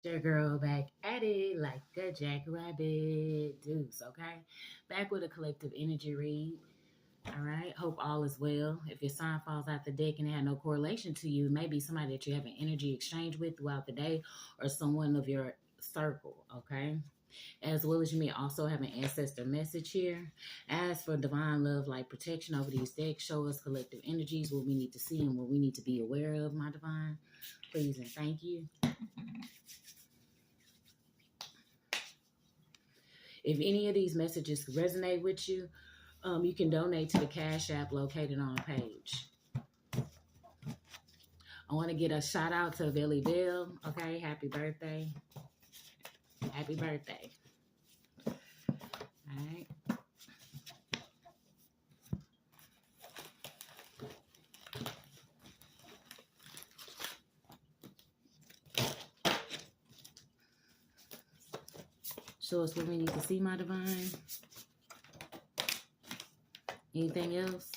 Your girl back at it like a jackrabbit deuce, okay? Back with a collective energy read. All right. Hope all is well. If your sign falls out the deck and it had no correlation to you, maybe somebody that you have an energy exchange with throughout the day or someone of your circle, okay? As well as you may also have an ancestor message here. Ask for divine love, light protection over these decks. Show us collective energies, what we need to see and what we need to be aware of, my divine. Please and thank you. If any of these messages resonate with you, you can donate to the Cash App located on the page. I want to get a shout out to Billy Bill. Okay, happy birthday. Happy birthday. All right. Show us what we need to see, my divine. Anything else?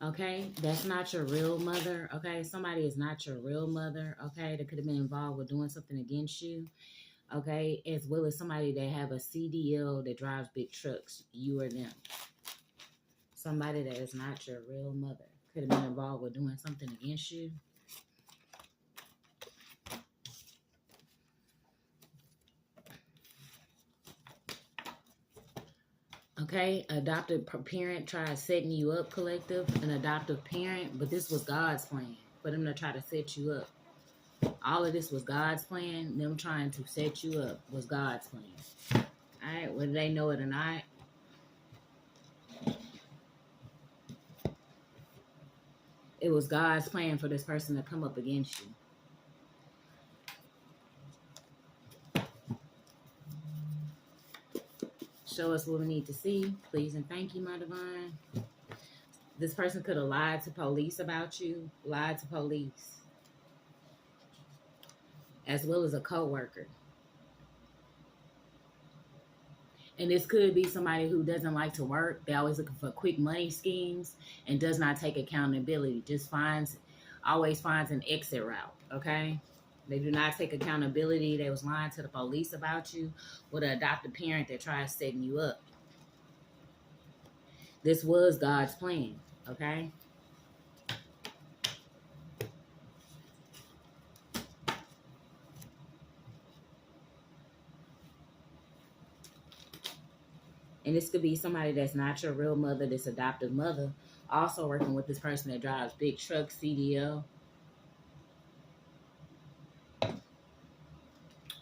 Okay, that's not your real mother. Okay, somebody is not your real mother. Okay, that could have been involved with doing something against you. Okay, as well as somebody that have a CDL that drives big trucks. You or them. Somebody that is not your real mother could have been involved with doing something against you. Okay, adoptive parent tried setting you up, collective. An adoptive parent, but this was God's plan for them to try to set you up. All of this was God's plan. Them trying to set you up was God's plan. All right, whether they know it or not. It was God's plan for this person to come up against you. Show us what we need to see. Please and thank you, my divine. This person could have lied to police about you. Lied to police. As well as a co-worker. And this could be somebody who doesn't like to work. They're always looking for quick money schemes and does not take accountability. Just always finds an exit route, okay? They do not take accountability. They was lying to the police about you with an adopted parent that tried setting you up. This was God's plan, okay? And this could be somebody that's not your real mother, this adoptive mother, also working with this person that drives big trucks, CDL.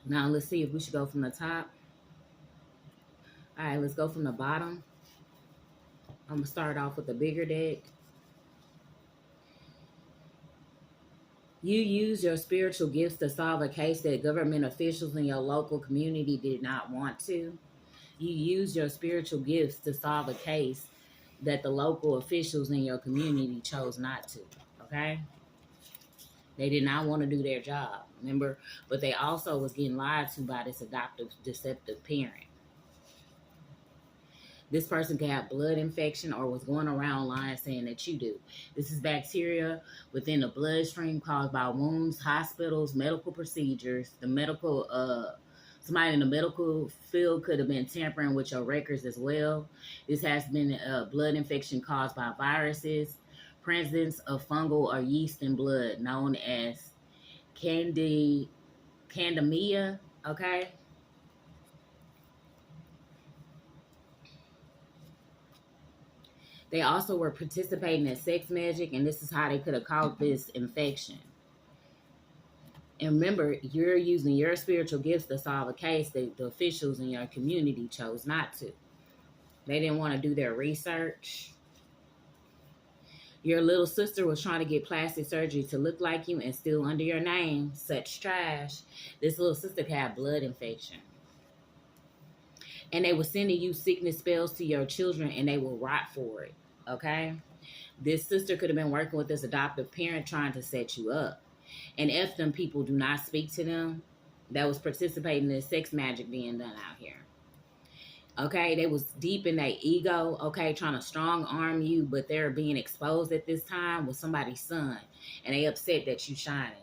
Now, let's see if we should go from the top. All right, let's go from the bottom. I'm going to start off with the bigger deck. You use your spiritual gifts to solve a case that government officials in your local community did not want to. You use your spiritual gifts to solve a case that the local officials in your community chose not to, okay? They did not want to do their job, remember? But they also was getting lied to by this adoptive, deceptive parent. This person could have blood infection or was going around lying saying that you do. This is bacteria within the bloodstream caused by wounds, hospitals, medical procedures. Somebody in the medical field could have been tampering with your records as well. This has been a blood infection caused by viruses, presence of fungal or yeast in blood, known as candemia, okay? They also were participating in sex magic, and this is how they could have caught this infection. And remember, you're using your spiritual gifts to solve a case that the officials in your community chose not to. They didn't want to do their research. Your little sister was trying to get plastic surgery to look like you and still under your name. Such trash. This little sister could have blood infection. And they were sending you sickness spells to your children and they will rot for it. Okay? This sister could have been working with this adoptive parent trying to set you up. And if them people do not speak to them, that was participating in sex magic being done out here. Okay, they was deep in their ego, okay, trying to strong arm you, but they're being exposed at this time with somebody's son, and they upset that you shining.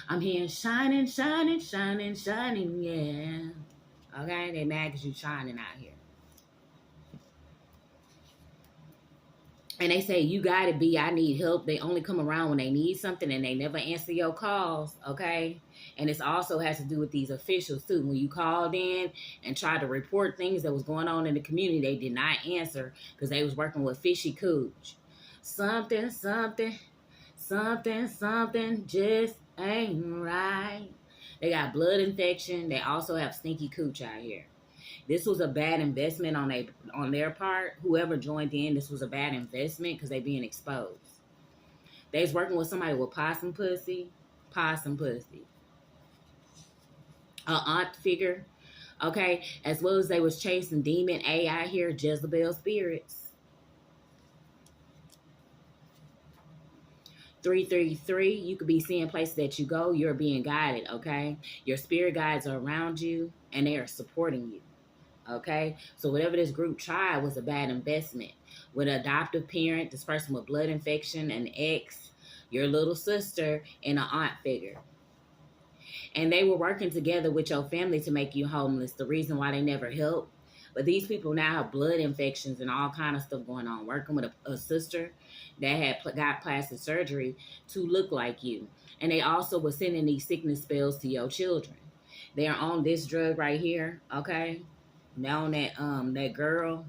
I'm here shining, shining, shining, shining, yeah. Okay, they mad because you shining out here. And they say, you got it, B, I need help. They only come around when they need something and they never answer your calls, okay? And it also has to do with these officials, too. When you called in and tried to report things that was going on in the community, they did not answer because they was working with fishy cooch. Something, something, something, something just ain't right. They got blood infection. They also have stinky cooch out here. This was a bad investment on their part. Whoever joined in, this was a bad investment because they being exposed. They was working with somebody with possum pussy. Possum pussy. An aunt figure. Okay. As well as they was chasing demon AI here, Jezebel spirits. 333, you could be seeing places that you go. You're being guided, okay? Your spirit guides are around you and they are supporting you. Okay, so whatever this group tried was a bad investment. With an adoptive parent, this person with blood infection, an ex, your little sister, and an aunt figure. And they were working together with your family to make you homeless. The reason why they never helped. But these people now have blood infections and all kind of stuff going on. Working with a sister that had got plastic surgery to look like you. And they also were sending these sickness spells to your children. They are on this drug right here, okay? Now that girl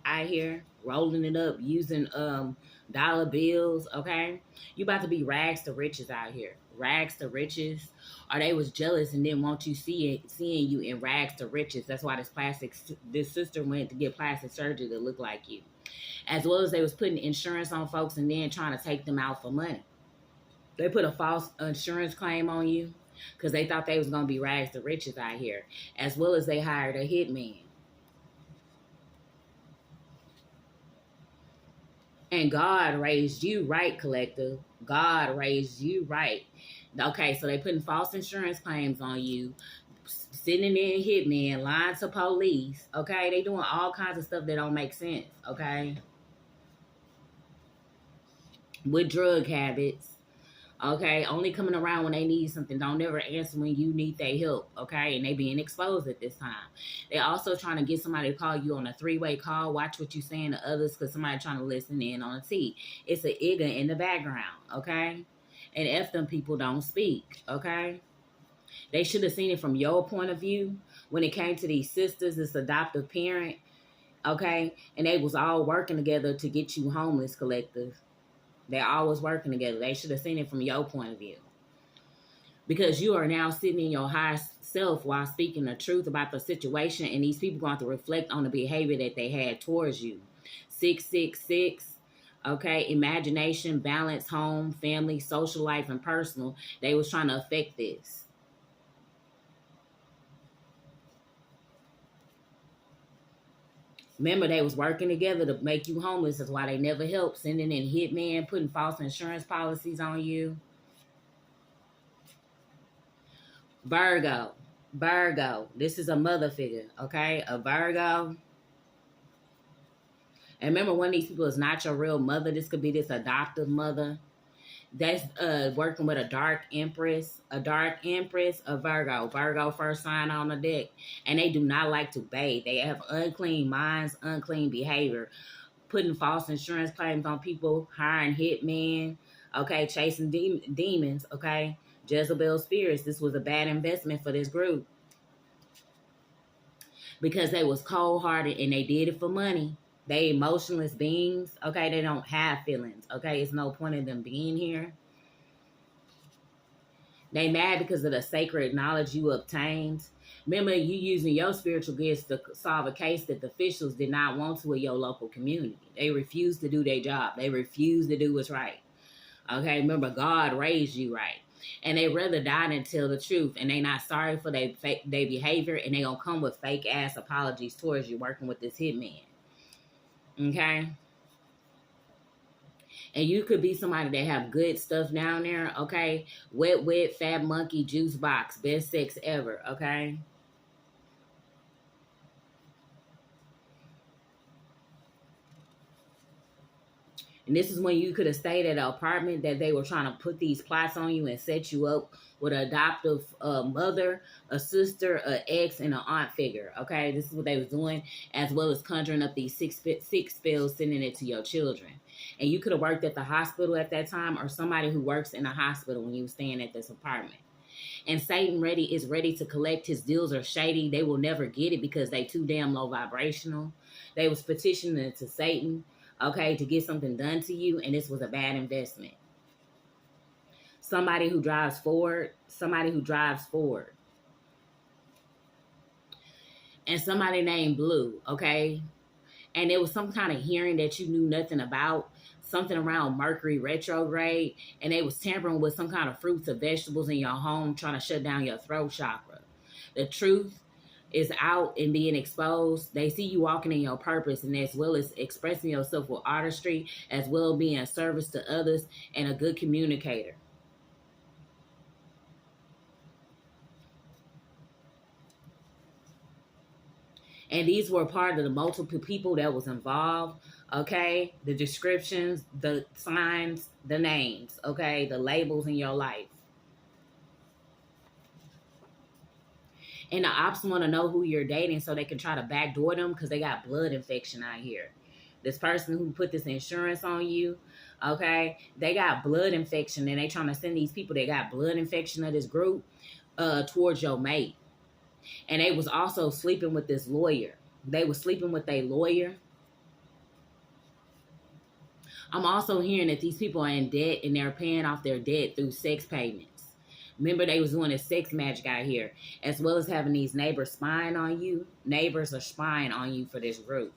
out here rolling it up using dollar bills, okay? You about to be rags to riches out here. Rags to riches. Or they was jealous and didn't want you seeing you in rags to riches. That's why this sister went to get plastic surgery to look like you. As well as they was putting insurance on folks and then trying to take them out for money. They put a false insurance claim on you because they thought they was going to be rags to riches out here. As well as they hired a hitman. And God raised you right, collective. God raised you right. Okay, so they putting false insurance claims on you, sending in hitmen, lying to police. Okay, they doing all kinds of stuff that don't make sense. Okay, with drug habits. Okay, only coming around when they need something. Don't never answer when you need their help. Okay, and they being exposed at this time. They also trying to get somebody to call you on a 3-way call. Watch what you saying to others because somebody trying to listen in on a T. It's an IGA in the background. Okay, and F them people don't speak. Okay, they should have seen it from your point of view when it came to these sisters, this adoptive parent. Okay, and they was all working together to get you homeless, collective. They're always working together. They should have seen it from your point of view. Because you are now sitting in your higher self while speaking the truth about the situation, and these people going to reflect on the behavior that they had towards you. 666, okay, imagination, balance, home, family, social life, and personal. They was trying to affect this. Remember, they was working together to make you homeless. That's why they never helped. Sending in hitmen, putting false insurance policies on you. Virgo. Virgo. This is a mother figure, okay? A Virgo. And remember, one of these people is not your real mother. This could be this adoptive mother. That's working with a dark empress. A dark empress, a Virgo. Virgo first sign on the deck. And they do not like to bathe. They have unclean minds, unclean behavior. Putting false insurance claims on people. Hiring hitmen. Okay, chasing demons. Okay. Jezebel spirits. This was a bad investment for this group. Because they was cold-hearted and they did it for money. They emotionless beings. Okay, they don't have feelings. Okay, it's no point in them being here. They mad because of the sacred knowledge you obtained. Remember, you using your spiritual gifts to solve a case that the officials did not want to in your local community. They refused to do their job. They refused to do what's right. Okay, remember, God raised you right. And they rather die than tell the truth. And they not sorry for their behavior. And they gonna come with fake ass apologies towards you working with this hitman. Okay? And you could be somebody that have good stuff down there, okay? Wet, fat monkey, juice box, best sex ever, okay? And this is when you could have stayed at an apartment that they were trying to put these plots on you and set you up with an adoptive mother, a sister, an ex, and an aunt figure. Okay, this is what they was doing, as well as conjuring up these six spells, sending it to your children. And you could have worked at the hospital at that time, or somebody who works in a hospital when you were staying at this apartment. And Satan is ready to collect. His deals are shady. They will never get it because they too damn low vibrational. They was petitioning to Satan, okay, to get something done to you, and this was a bad investment. Somebody who drives forward. And somebody named Blue, okay? And there was some kind of hearing that you knew nothing about, something around Mercury retrograde, and they was tampering with some kind of fruits or vegetables in your home, trying to shut down your throat chakra. The truth is out and being exposed. They see you walking in your purpose, and as well as expressing yourself with artistry, as well as being a service to others and a good communicator. And these were part of the multiple people that was involved, okay? The descriptions, the signs, the names, okay? The labels in your life. And the ops want to know who you're dating so they can try to backdoor them because they got blood infection out here. This person who put this insurance on you, okay? They got blood infection, and they trying to send these people that got blood infection of this group towards your mate. And they was also sleeping with this lawyer. They was sleeping with a lawyer. I'm also hearing that these people are in debt and they're paying off their debt through sex payments. Remember, they was doing a sex magic out here, as well as having these neighbors spying on you. Neighbors are spying on you for this group.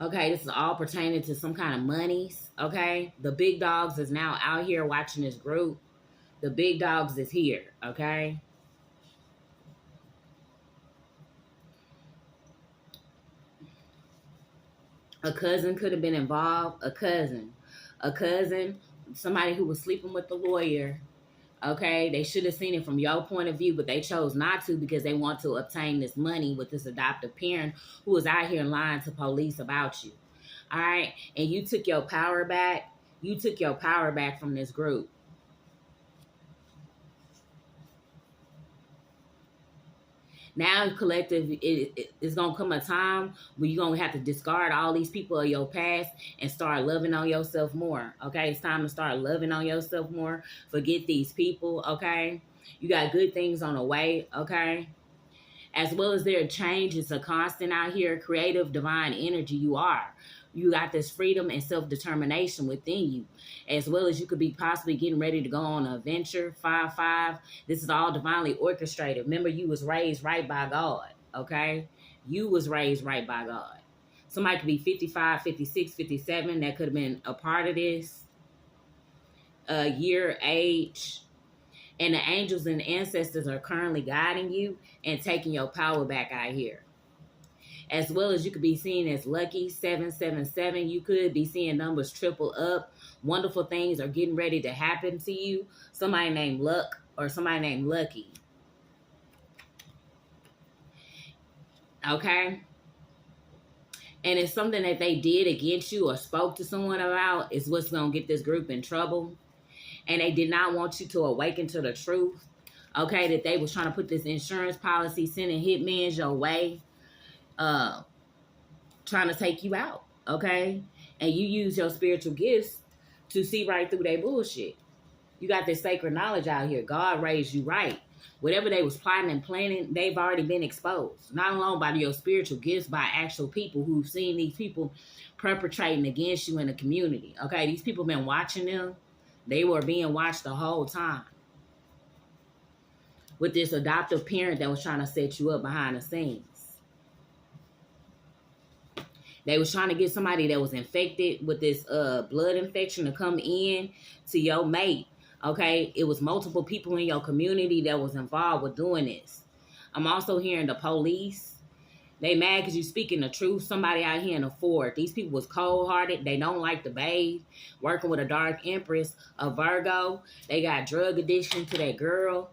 Okay, this is all pertaining to some kind of monies, okay? The big dogs is now out here watching this group. The big dogs is here, okay? A cousin could have been involved. A cousin, somebody who was sleeping with the lawyer, okay? They should have seen it from your point of view, but they chose not to because they want to obtain this money with this adoptive parent who was out here lying to police about you. All right? And you took your power back. You took your power back from this group. Now, collective, it's going to come a time where you're going to have to discard all these people of your past and start loving on yourself more, okay? It's time to start loving on yourself more. Forget these people, okay? You got good things on the way, okay? As well as their change is a constant out here. Creative, divine energy, you are. You got this freedom and self-determination within you, as well as you could be possibly getting ready to go on an adventure. 5-5. This is all divinely orchestrated. Remember, you was raised right by God, okay? You was raised right by God. Somebody could be 55, 56, 57. That could have been a part of this. Year, age. And the angels and ancestors are currently guiding you and taking your power back out here. As well as you could be seen as lucky, 777. You could be seeing numbers triple up. Wonderful things are getting ready to happen to you. Somebody named Luck or somebody named Lucky. Okay? And it's something that they did against you or spoke to someone about is what's going to get this group in trouble. And they did not want you to awaken to the truth. Okay? That they was trying to put this insurance policy, sending hitmen your way. Trying to take you out, okay? And you use your spiritual gifts to see right through their bullshit. You got this sacred knowledge out here. God raised you right. Whatever they was plotting and planning, they've already been exposed. Not alone by your spiritual gifts, by actual people who've seen these people perpetrating against you in the community, okay? These people been watching them. They were being watched the whole time. With this adoptive parent that was trying to set you up behind the scenes. They was trying to get somebody that was infected with this blood infection to come in to your mate, okay? It was multiple people in your community that was involved with doing this. I'm also hearing the police. They mad because you speaking the truth. Somebody out here in the fort. These people was cold-hearted. They don't like to bathe. Working with a dark empress, a Virgo. They got drug addiction to that girl.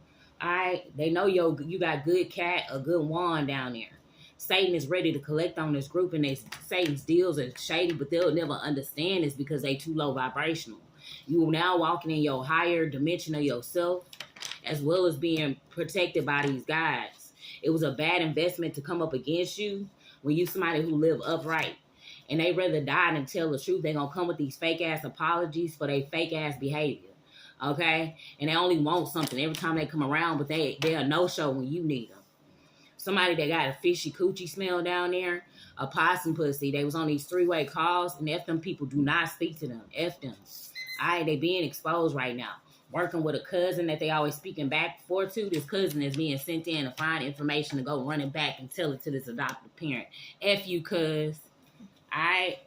They know you got good cat, a good wand down there. Satan is ready to collect on this group, and Satan's deals are shady, but they'll never understand this because they too low vibrational. You are now walking in your higher dimension of yourself, as well as being protected by these guides. It was a bad investment to come up against you when you somebody who live upright. And they rather die than tell the truth. They're going to come with these fake ass apologies for their fake ass behavior. Okay? And they only want something every time they come around, but they're a no-show when you need them. Somebody that got a fishy coochie smell down there, a possum pussy. They was on these three-way calls, and F them people, do not speak to them. F them. All right, they being exposed right now. Working with a cousin that they always speaking back for to. This cousin is being sent in to find information to go run it back and tell it to this adoptive parent. F you, cuz. All right?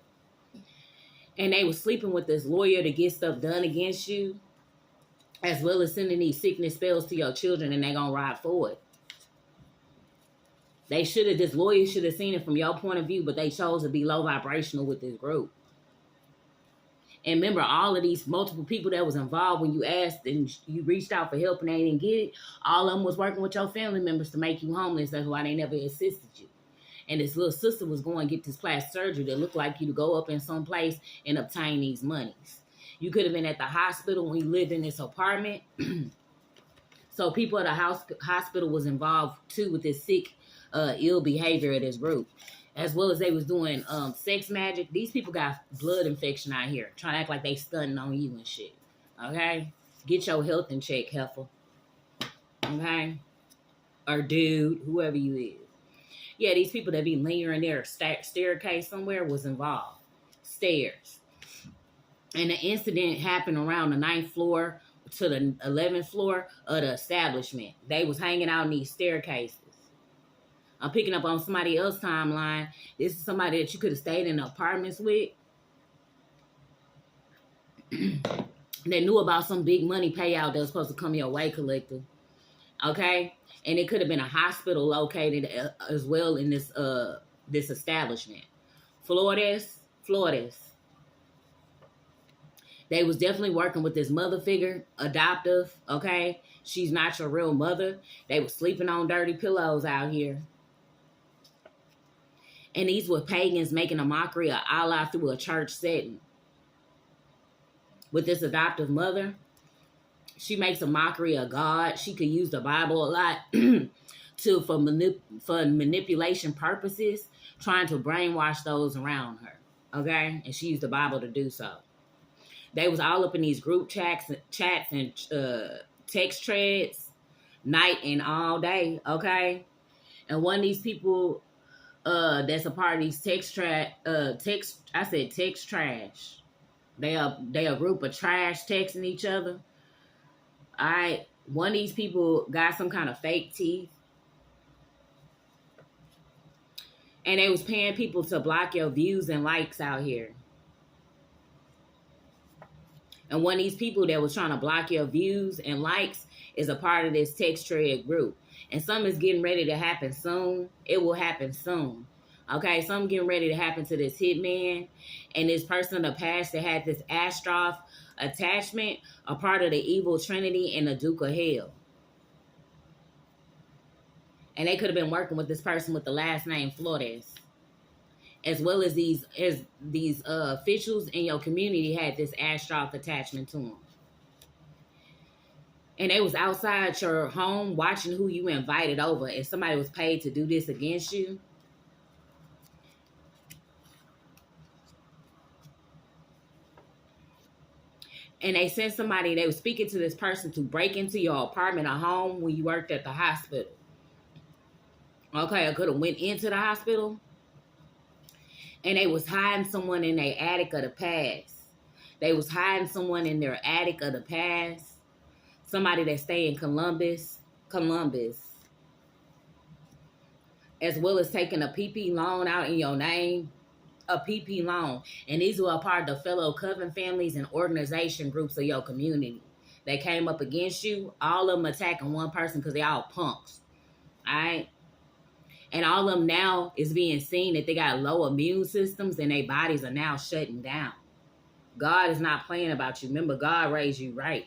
And they was sleeping with this lawyer to get stuff done against you, as well as sending these sickness spells to your children, and they gonna ride for it. This lawyer should have seen it from your point of view, but they chose to be low vibrational with this group. And remember, all of these multiple people that was involved when you asked and you reached out for help and they didn't get it, all of them was working with your family members to make you homeless. That's why they never assisted you. And this little sister was going to get this plastic surgery that looked like you to go up in some place and obtain these monies. You could have been at the hospital when you lived in this apartment. So people at the hospital was involved too with this sick, ill behavior of this group. As well as they was doing sex magic. These people got blood infection out here. Trying to act like they stunting on you and shit. Okay? Get your health in check, heifer. Okay? Or dude, whoever you is. Yeah, these people that be lingering there, staircase somewhere was involved. Stairs. And the incident happened around the 9th floor to the 11th floor of the establishment. They was hanging out in these staircases. I'm picking up on somebody else's timeline. This is somebody that you could have stayed in the apartments with. That knew about some big money payout that was supposed to come your way, collective. Okay? And it could have been a hospital located as well in this establishment. Flores. They was definitely working with this mother figure, adoptive, okay? She's not your real mother. They was sleeping on dirty pillows out here. And these were pagans making a mockery of Allah through a church setting. With this adoptive mother, she makes a mockery of God. She could use the Bible a lot for manipulation purposes, trying to brainwash those around her. Okay? And she used the Bible to do so. They was all up in these group chats and text threads, night and all day. Okay? And one of these people that's a part of these text trash. They a group of trash texting each other. All right. One of these people got some kind of fake teeth. And they was paying people to block your views and likes out here. And one of these people that was trying to block your views and likes is a part of this text thread group. And something is getting ready to happen soon. It will happen soon. Okay, something getting ready to happen to this hitman and this person in the past that had this Ancestral attachment, a part of the evil trinity and the Duke of Hell. And they could have been working with this person with the last name Flores. As well as these officials in your community had this Ancestral attachment to them. And they was outside your home watching who you invited over, and somebody was paid to do this against you. And they sent somebody, they were speaking to this person to break into your apartment or home when you worked at the hospital. Okay, I could have went into the hospital. And they was hiding someone in their attic of the past. They was hiding someone in their attic of the past. Somebody that stay in Columbus. As well as taking a PP loan out in your name. A PP loan. And these were a part of the fellow coven families and organization groups of your community. They came up against you. All of them attacking one person because they all punks. Alright? And all of them now is being seen that they got low immune systems and their bodies are now shutting down. God is not playing about you. Remember, God raised you right.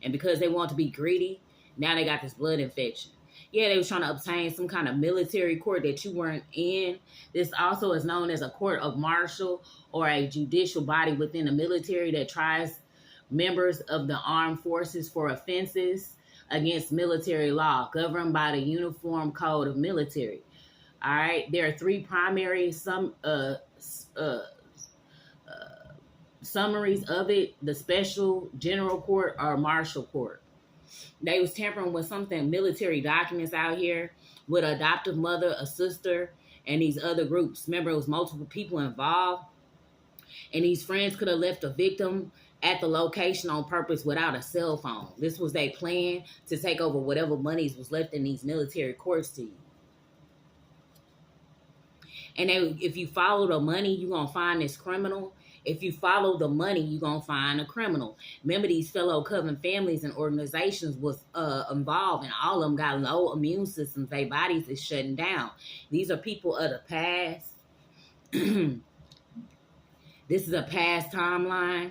And because they want to be greedy, Now they got this blood infection. Yeah, they was trying to obtain some kind of military court that you weren't in. This also is known as a court of martial or a judicial body within the military that tries members of the armed forces for offenses against military law, governed by the Uniform Code of Military. All right, there are three primary summaries of it: the special, general court, or martial court. They was tampering with something military documents out here with an adoptive mother, a sister, and these other groups. Remember, it was multiple people involved, and these friends could have left the victim at the location on purpose without a cell phone. This was their plan to take over whatever monies was left in these military courts to you. And if you follow the money, you're going to find this criminal. If you follow the money, you're going to find a criminal. Remember, these fellow coven families and organizations was involved, and all of them got low immune systems. Their bodies is shutting down. These are people of the past. This is a past timeline.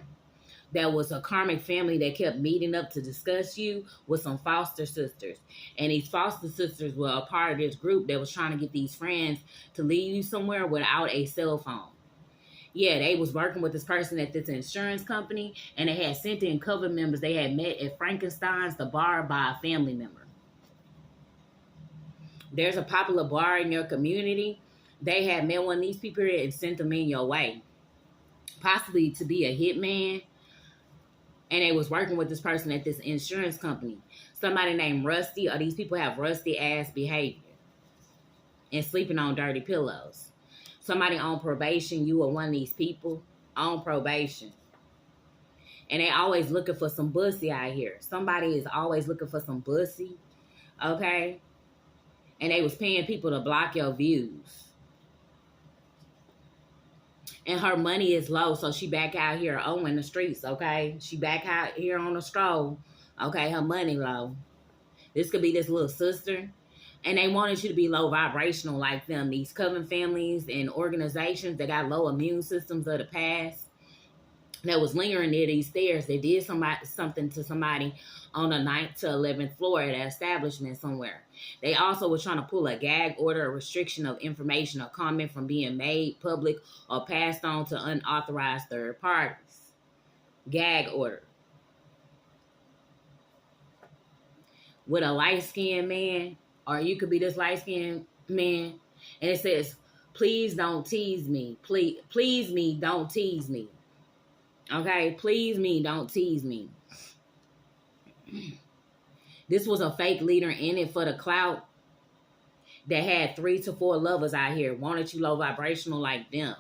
That was a karmic family that kept meeting up to discuss you with some foster sisters. And these foster sisters were a part of this group that was trying to get these friends to leave you somewhere without a cell phone. Yeah, they was working with this person at this insurance company, and they had sent in coven members they had met at Frankenstein's, the bar, by a family member. There's a popular bar in your community. They had met one of these people here and sent them in your way, possibly to be a hitman. And they was working with this person at this insurance company. Somebody named Rusty, or these people have rusty ass behavior and sleeping on dirty pillows. Somebody on probation, you are one of these people on probation. And they always looking for some bussy out here. Somebody is always looking for some bussy, okay? And they was paying people to block your views. And her money is low, so she back out here in the streets, okay? She back out here on the stroll, okay? Her money low. This could be this little sister. And they wanted you to be low vibrational like them. These coven families and organizations that got low immune systems of the past that was lingering near these stairs. They did something to somebody on the 9th to 11th floor at an establishment somewhere. They also were trying to pull a gag order, a restriction of information or comment from being made public or passed on to unauthorized third parties. Gag order. With a light-skinned man, or you could be this light-skinned man, and it says, please don't tease me. Please me, don't tease me. Okay? Please me, don't tease me. This was a fake leader in it for the clout that had 3 to 4 lovers out here. Wanted you low vibrational like them.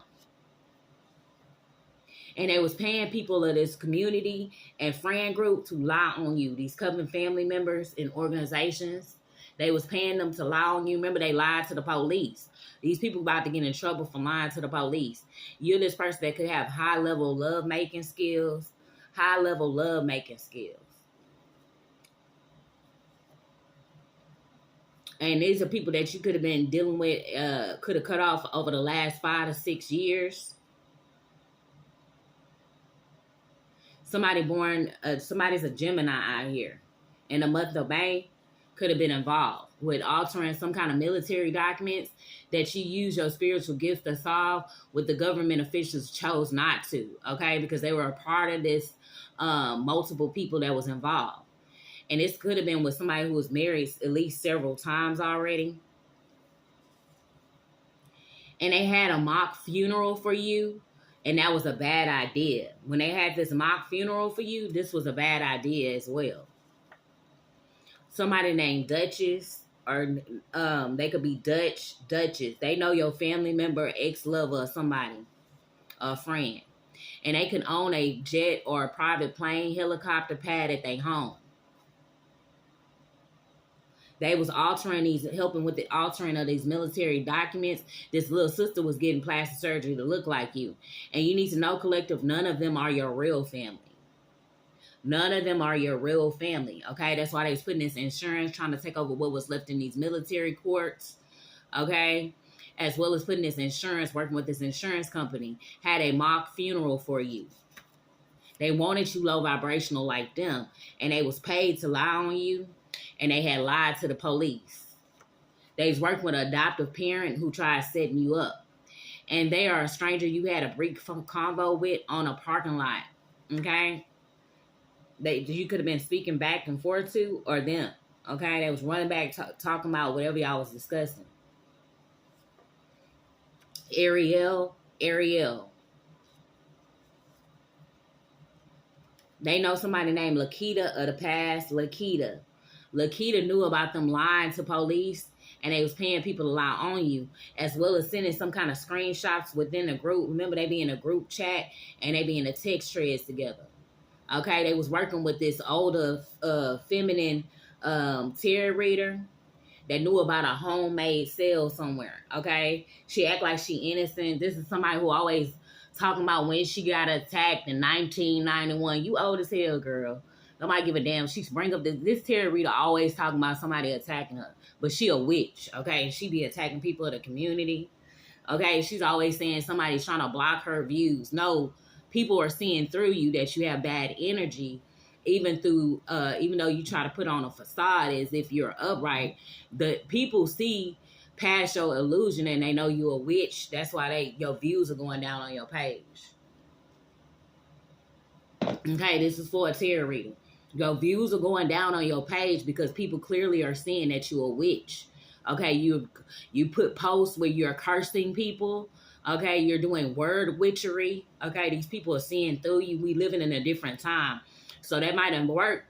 And they was paying people of this community and friend group to lie on you. These coven family members and organizations. They was paying them to lie on you. Remember, they lied to the police. These people about to get in trouble for lying to the police. You're this person that could have high-level love-making skills. High-level love-making skills. And these are people that you could have been dealing with, could have cut off over the last 5 to 6 years. Somebody's a Gemini out here. In the month of May, could have been involved with altering some kind of military documents that you use your spiritual gifts to solve, with the government officials chose not to, okay? Because they were a part of this multiple people that was involved. And this could have been with somebody who was married at least several times already. And they had a mock funeral for you. And that was a bad idea. When they had this mock funeral for you, this was a bad idea as well. Somebody named Duchess, or they could be Duchess. They know your family member, ex-lover, or somebody, a friend. And they can own a jet or a private plane, helicopter pad at their home. They was helping with the altering of these military documents. This little sister was getting plastic surgery to look like you. And you need to know, collective, none of them are your real family. None of them are your real family, okay? That's why they was putting this insurance, trying to take over what was left in these military courts, okay? As well as putting this insurance, working with this insurance company, had a mock funeral for you. They wanted you low vibrational like them, and they was paid to lie on you. and they had lied to the police. They was working with an adoptive parent who tried setting you up. And they are a stranger you had a brief convo with on a parking lot. Okay? You could have been speaking back and forth to, or them. Okay? They was running back talking about whatever y'all was discussing. Ariel. They know somebody named Lakita of the past. Lakita knew about them lying to police, and they was paying people to lie on you, as well as sending some kind of screenshots within the group. Remember, they be in a group chat, and they be in the text threads together. Okay, they was working with this older feminine tarot reader that knew about a homemade sale somewhere. Okay, she act like she innocent. This is somebody who always talking about when she got attacked in 1991. You old as hell, girl. Nobody give a damn. She bring up this tarot reader always talking about somebody attacking her, but she a witch. Okay, she be attacking people in the community. Okay, she's always saying somebody's trying to block her views. No, people are seeing through you that you have bad energy, even though you try to put on a facade as if you're upright. The people see past your illusion and they know you're a witch. That's why your views are going down on your page. Okay, this is for a tarot reading. Your views are going down on your page because people clearly are seeing that you're a witch. Okay, you put posts where you're cursing people. Okay, you're doing word witchery. Okay, these people are seeing through you. We living in a different time. So that might have worked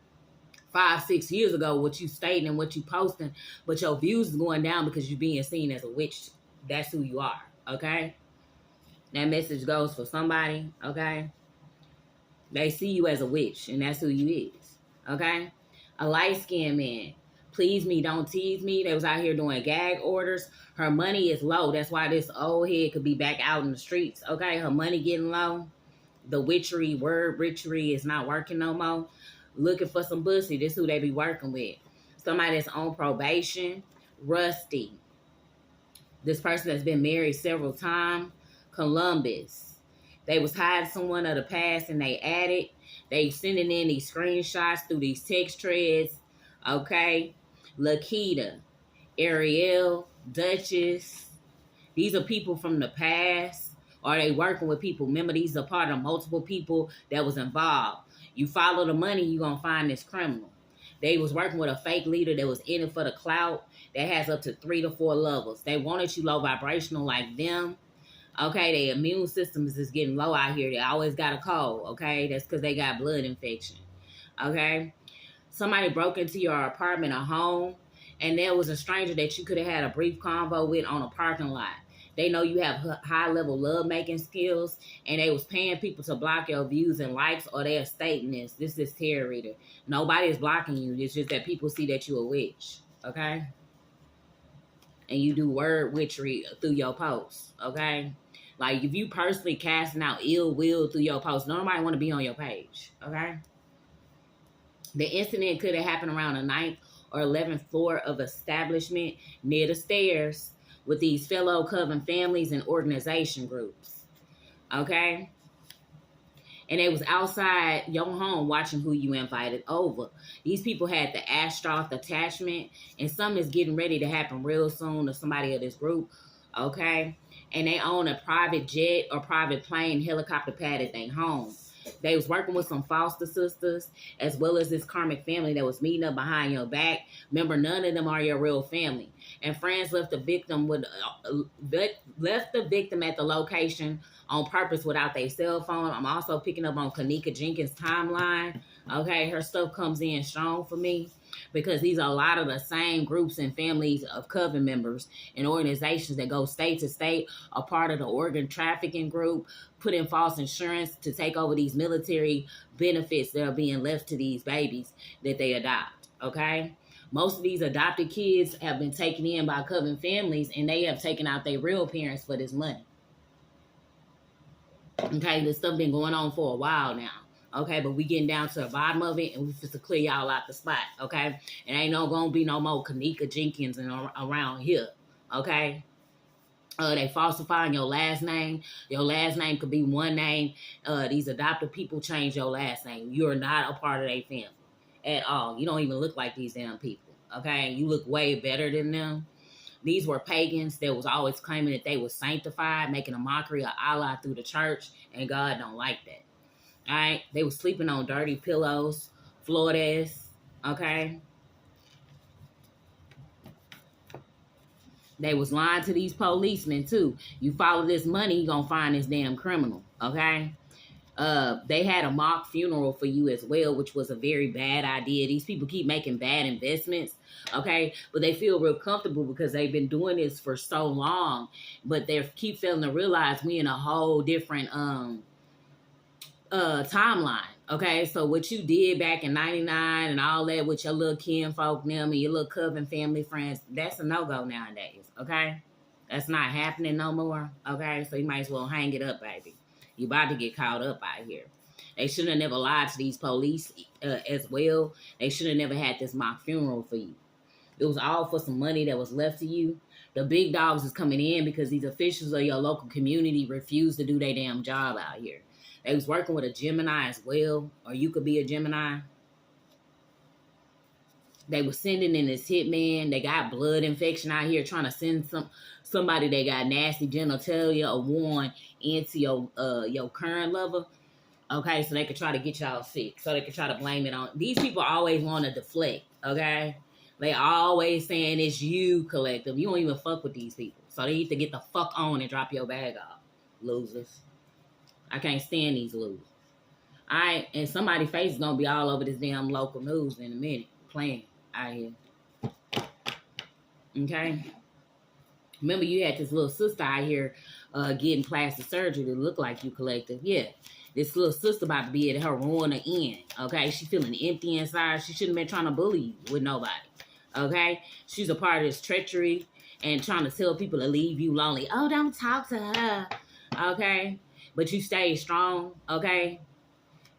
5-6 years ago, what you stating and what you posting, but your views is going down because you're being seen as a witch. That's who you are. Okay, that message goes for somebody. Okay, they see you as a witch, and that's who you is. Okay, a light-skinned man. Please me, don't tease me. They was out here doing gag orders. Her money is low. That's why this old head could be back out in the streets. Okay, her money getting low. The word witchery is not working no more. Looking for some pussy. This is who they be working with. Somebody that's on probation. Rusty. This person that's been married several times. Columbus. They was hiding someone of the past and they added. They sending in these screenshots through these text threads. Okay. Lakita. Ariel. Duchess. These are people from the past. Or they working with people. Remember, these are part of multiple people that was involved. You follow the money, you're going to find this criminal. They was working with a fake leader that was in it for the clout that has up to 3 to 4 levels. They wanted you low vibrational like them. Okay, their immune system is just getting low out here. They always got a cold, okay? That's because they got blood infection, okay? Somebody broke into your apartment or home, and there was a stranger that you could have had a brief convo with on a parking lot. They know you have high-level love-making skills, and they was paying people to block your views and likes, or they are stating this. This is tarot reader. Nobody is blocking you. It's just that people see that you're a witch, okay? And you do word witchery through your posts, okay? Like, if you personally casting out ill will through your posts, nobody want to be on your page, okay? The incident could have happened around the 9th or 11th floor of establishment near the stairs with these fellow coven families and organization groups, okay? And they was outside your home watching who you invited over. These people had the Ancestral attachment, and something is getting ready to happen real soon to somebody of this group, okay? And they own a private jet or private plane helicopter pad at their home. They was working with some foster sisters as well as this karmic family that was meeting up behind your back. Remember, none of them are your real family. And friends left the victim at the location on purpose without their cell phone. I'm also picking up on Kanika Jenkins' timeline. Okay, her stuff comes in strong for me because these are a lot of the same groups and families of coven members and organizations that go state to state, a part of the organ trafficking group, put in false insurance to take over these military benefits that are being left to these babies that they adopt, okay? Most of these adopted kids have been taken in by coven families, and they have taken out their real parents for this money. Okay, this stuff been going on for a while now. Okay, but we getting down to the bottom of it, and we just to clear y'all out the spot, okay? And ain't gonna be no more Kanika Jenkins around here, okay? They falsifying your last name. Your last name could be one name. These adopted people change your last name. You're not a part of their family. at all. You don't even look like these damn people, okay? You look way better than them. These were pagans that was always claiming that they were sanctified, making a mockery of Allah through the church, and God don't like that. All right? They were sleeping on dirty pillows, floors, okay? They was lying to these policemen, too. You follow this money, you gonna find this damn criminal, okay? They had a mock funeral for you as well, which was a very bad idea. These people keep making bad investments, okay? But they feel real comfortable because they've been doing this for so long. But they keep failing to realize we in a whole different timeline, okay? So what you did back in 99 and all that with your little kinfolk them and your little coven family friends, that's a no-go nowadays, okay? That's not happening no more, okay? So you might as well hang it up, baby. You about to get caught up out here. They should have never lied to these police as well. They should have never had this mock funeral for you. It was all for some money that was left to you. The big dogs is coming in because these officials of your local community refuse to do their damn job out here. They was working with a Gemini as well, or you could be a Gemini. They were sending in this hitman. They got blood infection out here trying to send somebody that got nasty genitalia or worn into your current lover. Okay, so they could try to get y'all sick. So they could try to blame it on. These people always want to deflect, okay? They always saying it's you, collective. You don't even fuck with these people. So they need to get the fuck on and drop your bag off. Losers. I can't stand these losers. All right, and somebody's face is going to be all over this damn local news in a minute. Playing out here. Okay? Remember you had this little sister out here getting plastic surgery that looked like you, collective. Yeah. This little sister about to be at her ruin end. Okay? She feeling empty inside. She shouldn't have been trying to bully you with nobody. Okay? She's a part of this treachery and trying to tell people to leave you lonely. Oh, don't talk to her. Okay? But you stay strong. Okay?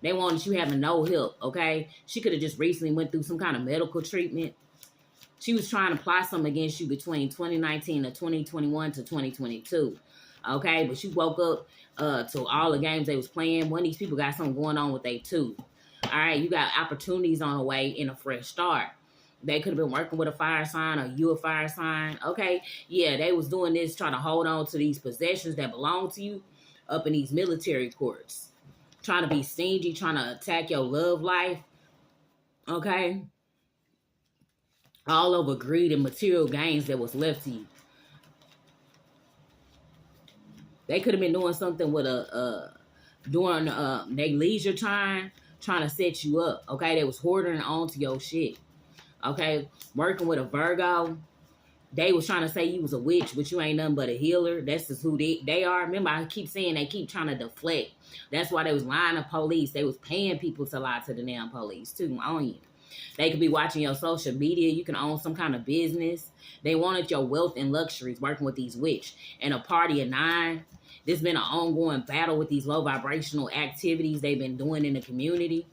They wanted you having no help. Okay? She could have just recently went through some kind of medical treatment. She was trying to plot something against you between 2019 or 2021 to 2022. Okay? But you woke up to all the games they was playing. One of these people got something going on with they too. All right? You got opportunities on the way in a fresh start. They could have been working with a fire sign or you a fire sign. Okay? Yeah, they was doing this trying to hold on to these possessions that belong to you up in these military courts. Trying to be stingy, trying to attack your love life. Okay? All over greed and material gains that was left to you. They could have been doing something with during their leisure time, trying to set you up. Okay, they was hoarding onto your shit. Okay, working with a Virgo. They was trying to say you was a witch, but you ain't nothing but a healer. That's just who they are. Remember, I keep saying they keep trying to deflect. That's why they was lying to police. They was paying people to lie to the damn police too on you. They could be watching your social media. You can own some kind of business. They wanted your wealth and luxuries working with these witch. And a party of 9. There's been an ongoing battle with these low vibrational activities they've been doing in the community.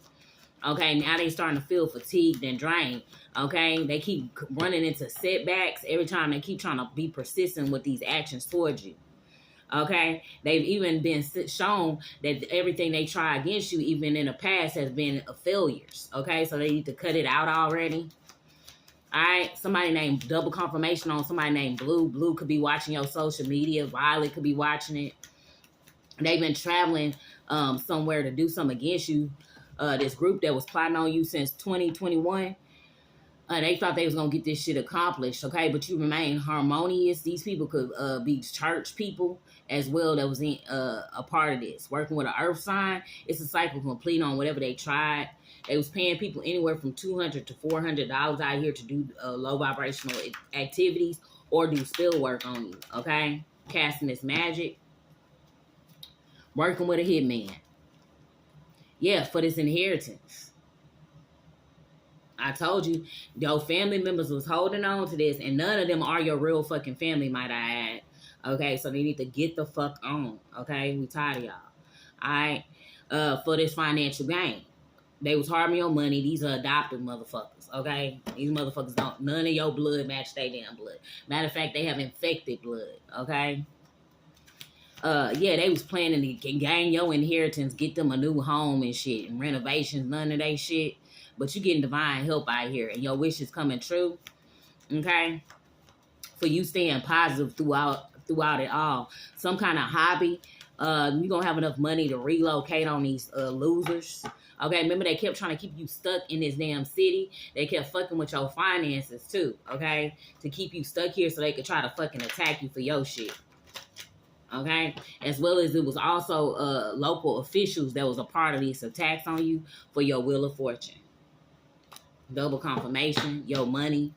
Okay, now they starting to feel fatigued and drained. Okay, they keep running into setbacks every time they keep trying to be persistent with these actions towards you. Okay, they've even been shown that everything they try against you, even in the past, has been failures. Okay, so they need to cut it out already. All right, somebody named double confirmation on somebody named Blue. Blue could be watching your social media. Violet could be watching it. They've been traveling somewhere to do something against you. This group that was plotting on you since 2021. They thought they was going to get this shit accomplished, okay? But you remain harmonious. These people could be church people as well that was in a part of this. Working with an earth sign, it's a cycle complete on whatever they tried. They was paying people anywhere from $200 to $400 out here to do low vibrational activities or do spell work on you, okay? Casting this magic. Working with a hitman. Yeah, for this inheritance. I told you, your family members was holding on to this, and none of them are your real fucking family, might I add. Okay, so they need to get the fuck on. Okay, we tired of y'all. All right, for this financial gain. They was harming your money. These are adoptive motherfuckers. Okay, these motherfuckers don't. None of your blood match their damn blood. Matter of fact, they have infected blood. Okay. Yeah, they was planning to gain your inheritance, get them a new home and shit, and renovations, none of that shit. but you getting divine help out here, and your wish is coming true. Okay, for you staying positive throughout it all. Some kind of hobby. You gonna have enough money to relocate on these losers. Okay, remember they kept trying to keep you stuck in this damn city. They kept fucking with your finances too. Okay, to keep you stuck here so they could try to fucking attack you for your shit. Okay, as well as it was also local officials that was a part of these attacks on you for your wheel of fortune. Double confirmation, your money.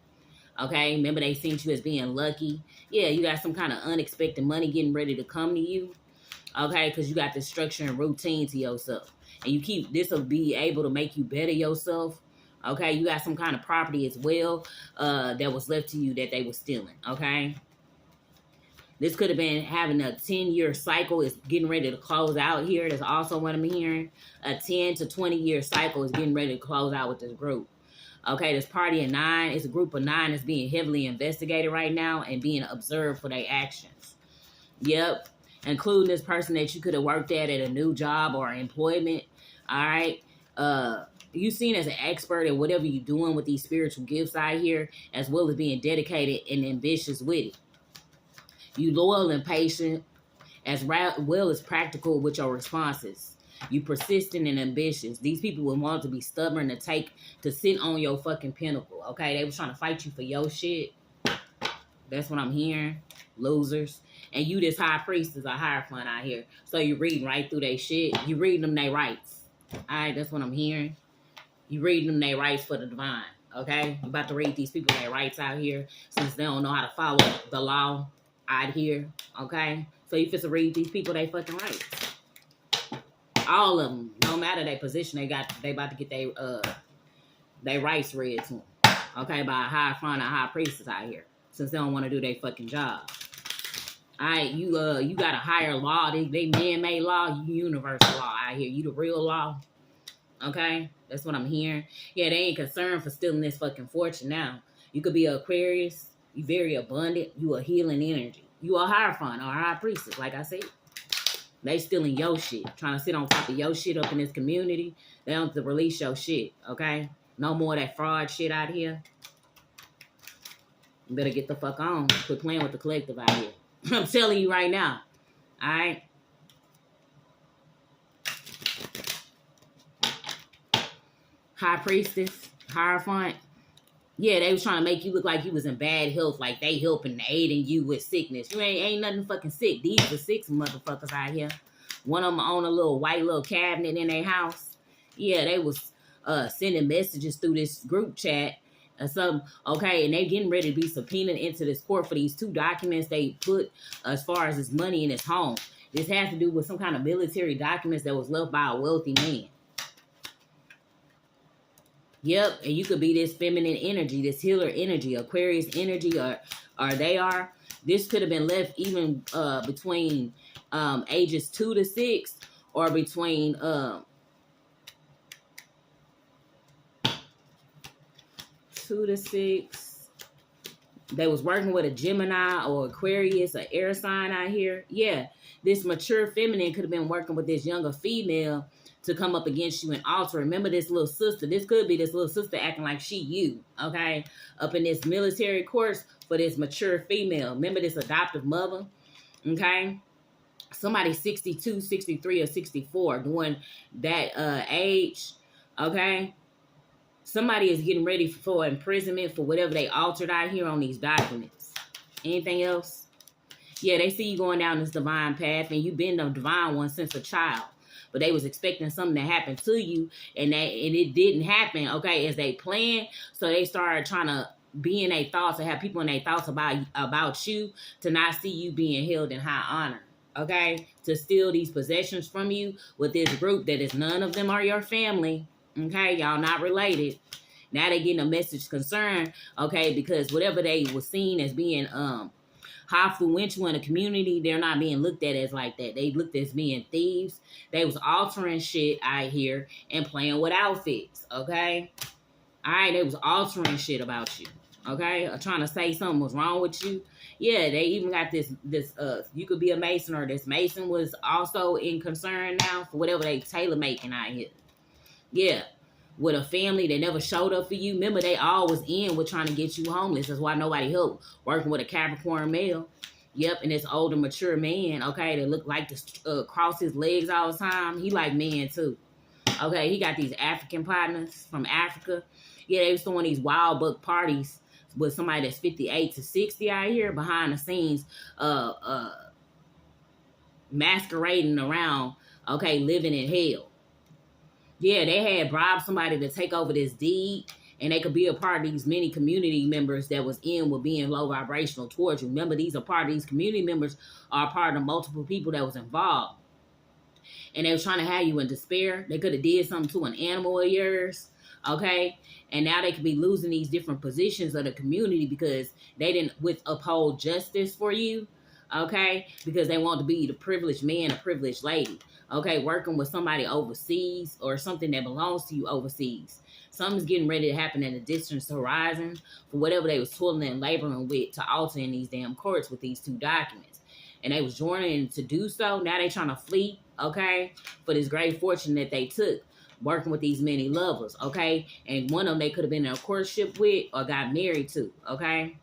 Okay, remember they seen you as being lucky. Yeah, you got some kind of unexpected money getting ready to come to you. Okay, because you got this structure and routine to yourself. And you keep, this will be able to make you better yourself. Okay, you got some kind of property as well that was left to you that they were stealing. Okay. This could have been having a 10-year cycle. It's getting ready to close out here. That's also what I'm hearing. A 10 to 20-year cycle is getting ready to close out with this group. Okay, this party of 9. It's a group of 9 that's being heavily investigated right now and being observed for their actions. Yep. Including this person that you could have worked at a new job or employment. All right. You seen as an expert at whatever you're doing with these spiritual gifts out here, as well as being dedicated and ambitious with it. You loyal and patient, as well as practical with your responses. You persistent and ambitious. These people would want to be stubborn to sit on your fucking pinnacle. Okay, they was trying to fight you for your shit. That's what I'm hearing. Losers. And you, this high priestess, a hierophant out here. So you reading right through their shit. You reading them their rights. All right, that's what I'm hearing. You reading them their rights for the divine. Okay, you about to read these people their rights out here, since they don't know how to follow the law out here. Okay, so you fit to read these people they fucking rights. All of them, no matter their position, they about to get their rights read to them. Okay, by a hierophant, a high priestess out here, since they don't want to do their fucking job. All right, you got a higher law. They man-made law. You universal law out here. You the real law. Okay, that's what I'm hearing. Yeah, they ain't concerned for stealing this fucking fortune now. You could be an Aquarius. You very abundant. You a healing energy. You a hierophant or a high priestess, like I said. They stealing your shit, trying to sit on top of your shit up in this community. They don't have to release your shit, okay? No more of that fraud shit out here. You better get the fuck on. Quit playing with the collective out here. I'm telling you right now. All right? High priestess, hierophant. Yeah, they was trying to make you look like you was in bad health, like they helping, aiding you with sickness. You ain't nothing fucking sick. These are 6 motherfuckers out here. One of them own a little white little cabinet in their house. Yeah, they was sending messages through this group chat or something. Okay, and they getting ready to be subpoenaed into this court for these 2 documents they put as far as his money in his home. This has to do with some kind of military documents that was left by a wealthy man. Yep, and you could be this feminine energy, this healer energy, Aquarius energy, or they are. This could have been left even between ages 2 to 6, or between 2 to 6. They was working with a Gemini or Aquarius, an air sign out here. Yeah, this mature feminine could have been working with this younger female to come up against you and alter. Remember this little sister. This could be this little sister acting like she you, okay? Up in this military course for this mature female. Remember this adoptive mother, okay? Somebody 62, 63, or 64 during that age, okay? Somebody is getting ready for imprisonment for whatever they altered out here on these documents. Anything else? Yeah, they see you going down this divine path, and you've been the divine one since a child. But they was expecting something to happen to you, and it didn't happen, okay, as they planned. So they started trying to be in their thoughts and have people in their thoughts about you to not see you being held in high honor, okay? To steal these possessions from you with this group that is none of them are your family, okay? Y'all not related. Now they getting a message concern, okay, because whatever they were seen as being high influential in the community, they're not being looked at as like that. They looked as being thieves. They was altering shit out here and playing with outfits, okay? All right, they was altering shit about you, okay? Or trying to say something was wrong with you. Yeah, they even got this you could be a Mason, or this Mason was also in concern now for whatever they tailor making out here. Yeah. with a family that never showed up for you. Remember, they all was in with trying to get you homeless. That's why nobody helped. Working with a Capricorn male. Yep, and this older, mature man, okay, that look like to cross his legs all the time. He like men, too. Okay, he got these African partners from Africa. Yeah, they was throwing these wild buck parties with somebody that's 58 to 60 out here behind the scenes, masquerading around, okay, living in hell. Yeah, they had bribed somebody to take over this deed, and they could be a part of these many community members that was in with being low vibrational towards you. Remember, these are part of these community members are part of multiple people that was involved. And they was trying to have you in despair. They could have did something to an animal of yours, okay? And now they could be losing these different positions of the community because they didn't uphold justice for you, okay? Because they want to be the privileged man or privileged lady, okay? Working with somebody overseas or something that belongs to you overseas. Something's getting ready to happen in the distant horizon for whatever they was toiling and laboring with to alter in these damn courts with these two documents. And they was joining to do so. Now they trying to flee, okay, for this great fortune that they took working with these many lovers, okay? And one of them they could have been in a courtship with or got married to, okay?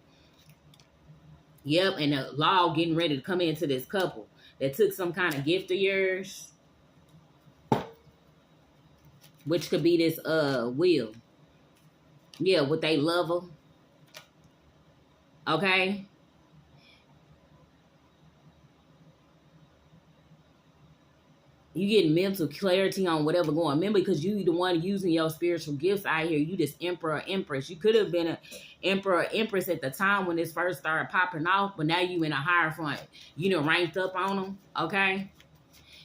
Yep, and the law getting ready to come into this couple that took some kind of gift of yours, which could be this will. Yeah, with they lover, okay? You getting mental clarity on whatever going. Remember, because you the one using your spiritual gifts out here. You this emperor, empress. You could have been an emperor, empress at the time when this first started popping off, but now you in a higher front. You done ranked up on them, okay?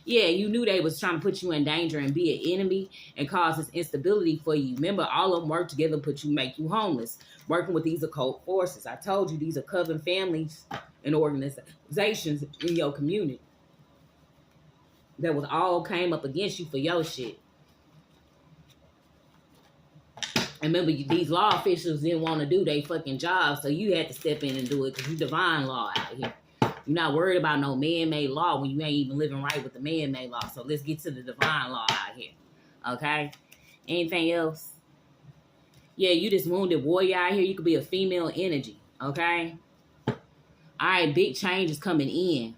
Yeah, you knew they was trying to put you in danger and be an enemy and cause this instability for you. Remember, all of them work together, make you homeless. Working with these occult forces. I told you these are coven families and organizations in your community that was all came up against you for your shit. And remember, these law officials didn't want to do their fucking job, so you had to step in and do it because you divine law out here. You're not worried about no man-made law when you ain't even living right with the man-made law. So let's get to the divine law out here. Okay? Anything else? Yeah, you this wounded warrior out here. You could be a female energy. Okay? All right, big change is coming in.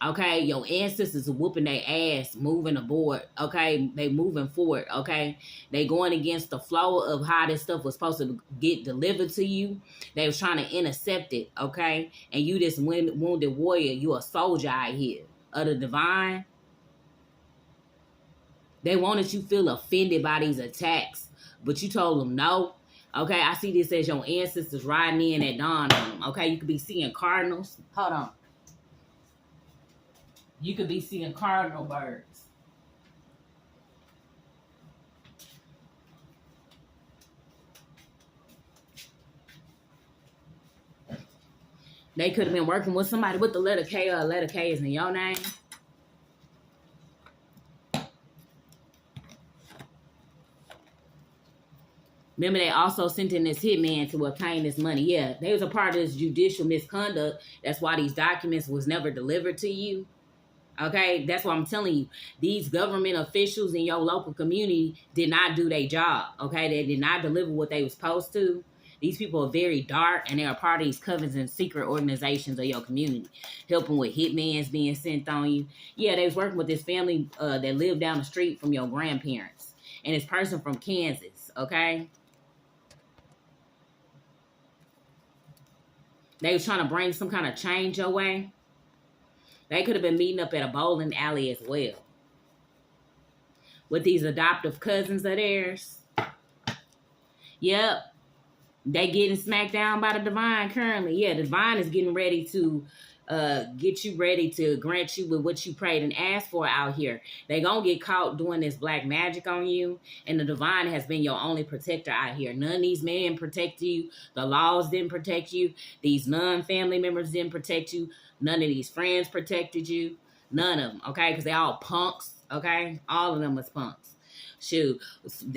Okay, your ancestors are whooping their ass, moving aboard. Okay, they moving forward. Okay, they going against the flow of how this stuff was supposed to get delivered to you. They was trying to intercept it. Okay, and you this wounded warrior, you a soldier out here of the divine. They wanted you feel offended by these attacks, but you told them no. Okay, I see this as your ancestors riding in at dawn on them. Okay, you could be seeing cardinals. Hold on. You could be seeing cardinal birds. They could have been working with somebody with the letter K or letter K is in your name. Remember, they also sent in this hitman to obtain this money. Yeah, they was a part of this judicial misconduct. That's why these documents was never delivered to you. Okay, that's what I'm telling you. These government officials in your local community did not do their job. Okay, they did not deliver what they were supposed to. These people are very dark, and they are part of these covens and secret organizations of your community, helping with hitmans being sent on you. Yeah, they was working with this family that lived down the street from your grandparents, and this person from Kansas. Okay, they was trying to bring some kind of change your way. They could have been meeting up at a bowling alley as well with these adoptive cousins of theirs. Yep. They getting smacked down by the divine currently. Yeah, the divine is getting ready to get you ready to grant you with what you prayed and asked for out here. They gonna get caught doing this black magic on you, and the divine has been your only protector out here. None of these men protect you. The laws didn't protect you. These non-family members didn't protect you. None of these friends protected you. None of them, okay? Because they all punks, okay? All of them was punks. Shoot,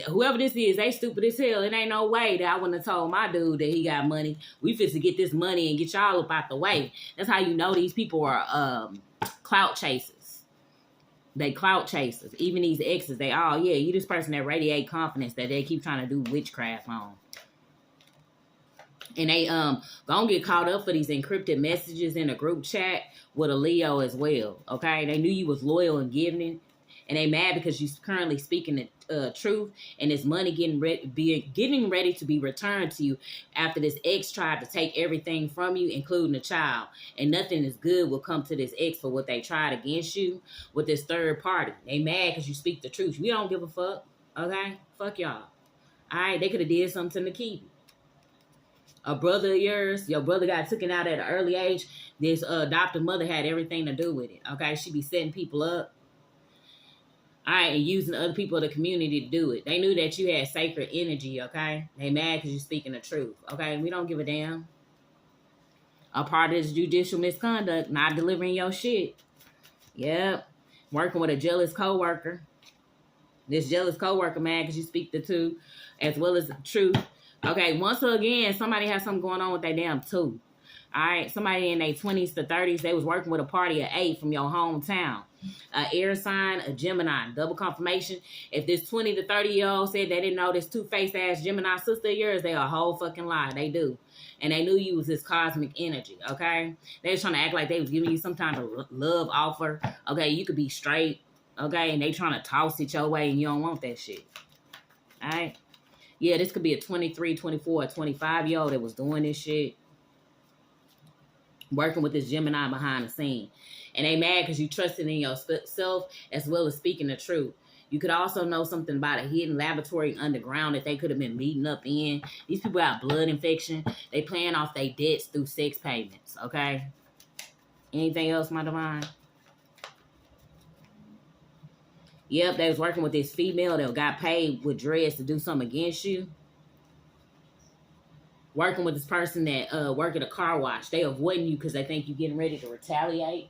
whoever this is, they stupid as hell. It ain't no way that I wouldn't have told my dude that he got money. We fit to get this money and get y'all up out the way. That's how you know these people are clout chasers. They clout chasers. Even these exes, they all, yeah, you this person that radiate confidence that they keep trying to do witchcraft on. And they gonna get caught up for these encrypted messages in a group chat with a Leo as well. Okay, they knew you was loyal and giving, and they mad because you currently speaking the truth, and this money getting ready to be returned to you after this ex tried to take everything from you, including the child, and nothing is good will come to this ex for what they tried against you with this third party. They mad because you speak the truth. We don't give a fuck. Okay, fuck y'all. All right, they could have did something to keep you. A brother of yours, your brother got taken out at an early age. This adoptive mother had everything to do with it. Okay, she be setting people up. All right, and using other people of the community to do it. They knew that you had sacred energy, okay? They mad because you're speaking the truth, okay? We don't give a damn. A part of this judicial misconduct, not delivering your shit. Yep. Working with a jealous coworker. This jealous coworker mad because you speak the truth as well as the truth. Okay, once again, somebody has something going on with their damn tooth. All right, somebody in their 20s to 30s, they was working with a party of 8 from your hometown. Air sign, a Gemini, double confirmation. If this 20 to 30-year-old said they didn't know this two-faced ass Gemini sister of yours, they a whole fucking lie. They do. And they knew you was this cosmic energy, okay? They was trying to act like they was giving you some kind of love offer. Okay, you could be straight, okay? And they trying to toss it your way and you don't want that shit. All right? Yeah, this could be a 23, 24, 25-year-old that was doing this shit. Working with this Gemini behind the scene. And they mad because you trusted in yourself as well as speaking the truth. You could also know something about a hidden laboratory underground that they could have been meeting up in. These people got blood infection. They paying off their debts through sex payments, okay? Anything else, my divine? Yep, they was working with this female that got paid with dreads to do something against you. Working with this person that work at a car wash. They avoiding you because they think you're getting ready to retaliate.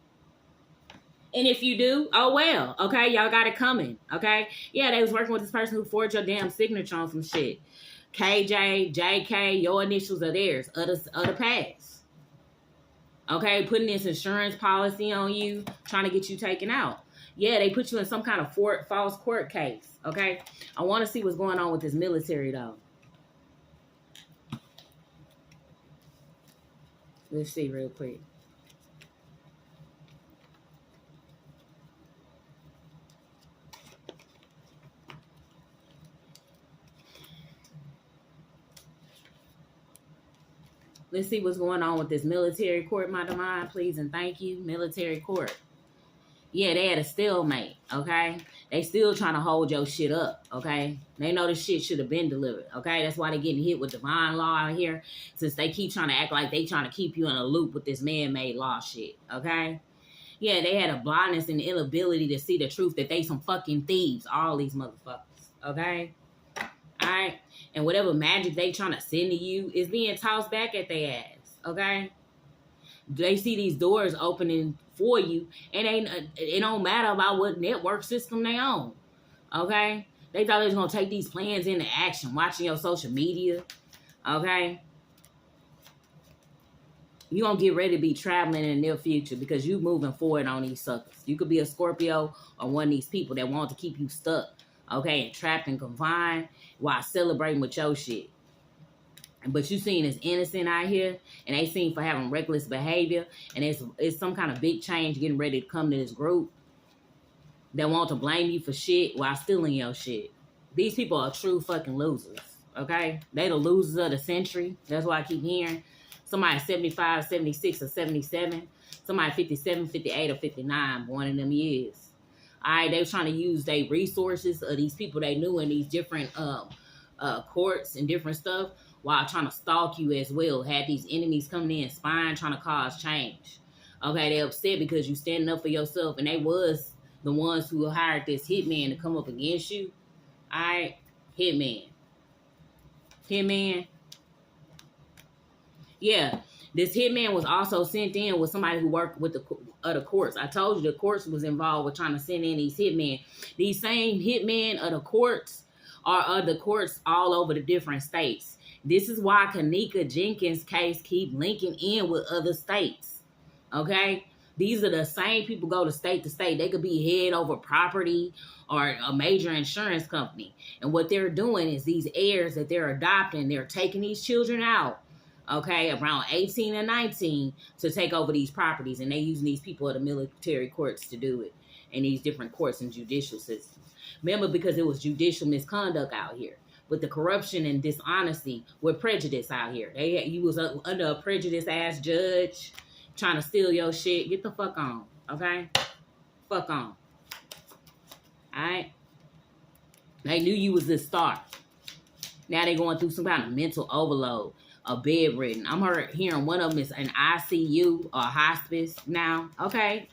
And if you do, oh well. Okay, y'all got it coming. Okay? Yeah, they was working with this person who forged your damn signature on some shit. KJ, JK, your initials are theirs. Other past. Okay, putting this insurance policy on you, trying to get you taken out. Yeah, they put you in some kind of false court case. Okay? I want to see what's going on with this military though. Let's see real quick. Let's see what's going on with this military court, my divine, please and thank you. Military court. Yeah, they had a stalemate, okay? They still trying to hold your shit up, okay? They know this shit should have been delivered, okay? That's why they getting hit with divine law out here, since they keep trying to act like they trying to keep you in a loop with this man-made law shit, okay? Yeah, they had a blindness and inability to see the truth that they some fucking thieves, all these motherfuckers, okay? All right? And whatever magic they trying to send to you is being tossed back at their ass, okay? They see these doors opening for you, and it don't matter about what network system they own, okay? They thought they was going to take these plans into action, watching your social media, okay? You're going to get ready to be traveling in the near future because you moving forward on these suckers. You could be a Scorpio or one of these people that want to keep you stuck, okay, and trapped and confined while celebrating with your shit. But you seen as innocent out here, and they seen for having reckless behavior, and it's some kind of big change getting ready to come to this group that want to blame you for shit while stealing your shit. These people are true fucking losers, okay? They the losers of the century. That's why I keep hearing. Somebody 75, 76, or 77. Somebody 57, 58, or 59, born in them years. All right, they were trying to use their resources of these people they knew in these different courts and different stuff, while trying to stalk you as well. Had these enemies coming in, spying, trying to cause change. Okay, they upset because you standing up for yourself, and they was the ones who hired this hitman to come up against you. All right, hitman. Yeah, this hitman was also sent in with somebody who worked with the other courts. I told you the courts was involved with trying to send in these hitmen. These same hitmen of the courts are other courts all over the different states. This is why Kanika Jenkins' case keep linking in with other states, okay? These are the same people go to state to state. They could be head over property or a major insurance company. And what they're doing is these heirs that they're adopting, they're taking these children out, okay, around 18 and 19 to take over these properties. And they using these people at the military courts to do it in these different courts and judicial systems. Remember, because it was judicial misconduct out here. With the corruption and dishonesty, with prejudice out here. You was under a prejudiced ass judge trying to steal your shit. Get the fuck on, okay? Fuck on. Alright? They knew you was the star. Now they going through some kind of mental overload, a bedridden. I'm hearing one of them is an ICU or hospice now, okay?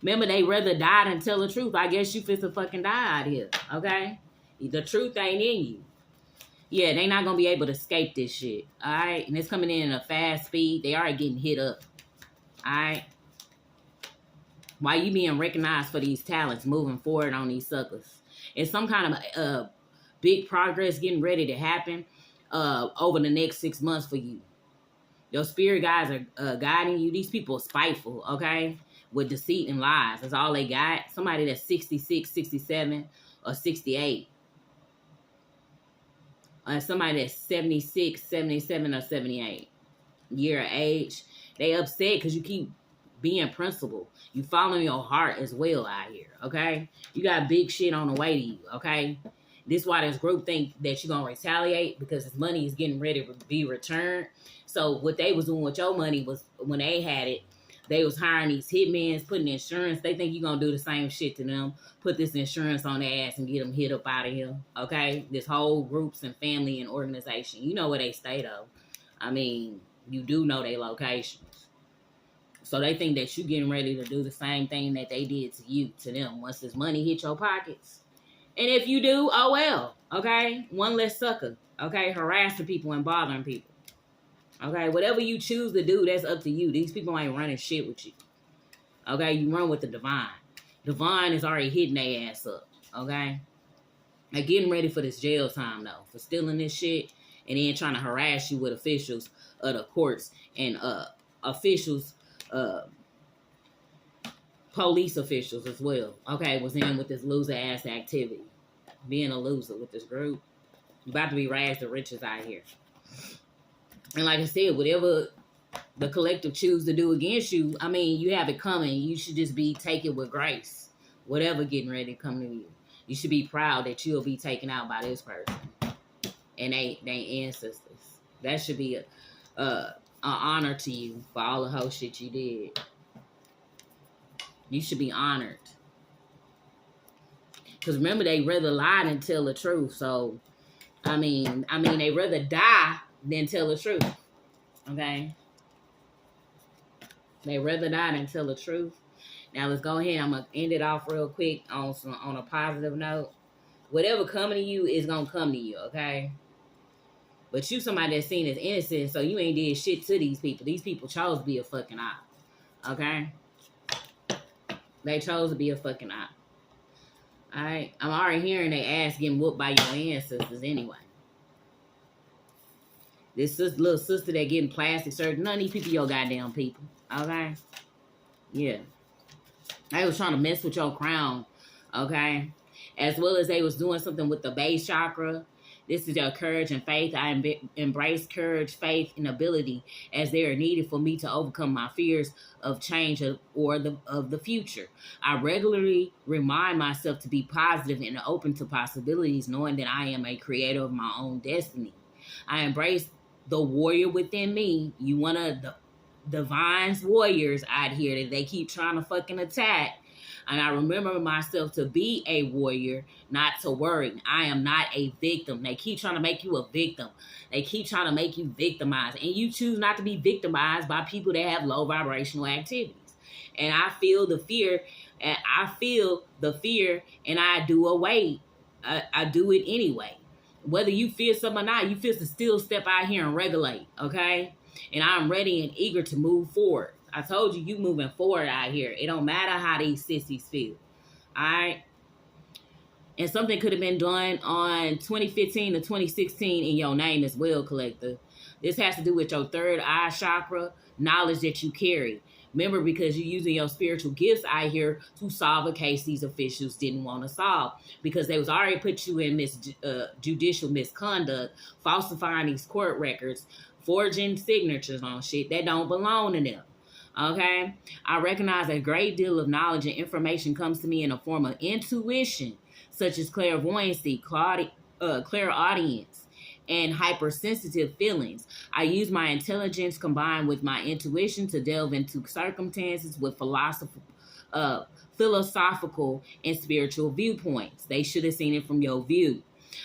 Remember, they rather die than tell the truth. I guess you fit to fucking die out here, okay? The truth ain't in you. Yeah, they not going to be able to escape this shit, all right? And it's coming in a fast speed. They already getting hit up, all right? Why you being recognized for these talents moving forward on these suckers? It's some kind of big progress getting ready to happen over the next 6 months for you. Your spirit guides are guiding you. These people are spiteful, okay? With deceit and lies. That's all they got. Somebody that's 66, 67, or 68. Somebody that's 76, 77, or 78 year of age. They upset because you keep being principled. You following your heart as well out here, okay? You got big shit on the way to you, okay? This is why this group think that you're going to retaliate, because this money is getting ready to be returned. So what they was doing with your money was, when they had it, they was hiring these hitmen, putting insurance. They think you're going to do the same shit to them. Put this insurance on their ass and get them hit up out of here. Okay? This whole groups and family and organization. You know where they stay, though. I mean, you do know their locations. So they think that you getting ready to do the same thing that they did to you, to them, once this money hit your pockets. And if you do, oh well. Okay? One less sucker. Okay? Harassing people and bothering people. Okay, whatever you choose to do, that's up to you. These people ain't running shit with you. Okay, you run with the divine. Divine is already hitting their ass up. Okay? They're getting ready for this jail time, though. For stealing this shit and then trying to harass you with officials of the courts and officials, police officials as well. Okay, was in with this loser-ass activity. Being a loser with this group. You about to be rags to riches out here. And like I said, whatever the collective choose to do against you, I mean, you have it coming. You should just be taken with grace. Whatever getting ready to come to you. You should be proud that you'll be taken out by this person. And they ancestors. That should be an honor to you for all the whole shit you did. You should be honored. Because remember, they rather lie than tell the truth. So, I mean, they rather die than tell the truth. Okay? They rather die than tell the truth. Now let's go ahead. I'm gonna end it off real quick on a positive note. Whatever coming to you is gonna come to you, okay? But you somebody that's seen as innocent, so you ain't did shit to these people. These people chose to be a fucking op. Okay? They chose to be a fucking op. Alright? I'm already hearing they ass getting whooped by your ancestors anyway. This little sister that getting plastic surgery. None of these people your goddamn people. Okay? Yeah. They was trying to mess with your crown. Okay? As well as they was doing something with the base chakra. This is your courage and faith. I embrace courage, faith, and ability as they are needed for me to overcome my fears of change of the future. I regularly remind myself to be positive and open to possibilities, knowing that I am a creator of my own destiny. I embrace the warrior within me. You one of the divine's warriors out here that they keep trying to fucking attack. And I remember myself to be a warrior, not to worry. I am not a victim. They keep trying to make you a victim. They keep trying to make you victimized. And you choose not to be victimized by people that have low vibrational activities. And I feel the fear. And I do away. I do it anyway. Whether you feel something or not, you feel to still step out here and regulate, okay? And I'm ready and eager to move forward. I told you moving forward out here. It don't matter how these sissies feel, all right? And something could have been done on 2015 to 2016 in your name as well, collector. This has to do with your third eye chakra, knowledge that you carry. Remember, because you're using your spiritual gifts out here to solve a case these officials didn't want to solve, because they was already put you in judicial misconduct, falsifying these court records, forging signatures on shit that don't belong to them. Okay? I recognize a great deal of knowledge and information comes to me in a form of intuition, such as clairvoyancy, clairaudience, and hypersensitive feelings. I use my intelligence combined with my intuition to delve into circumstances with philosophical and spiritual viewpoints. They should have seen it from your view.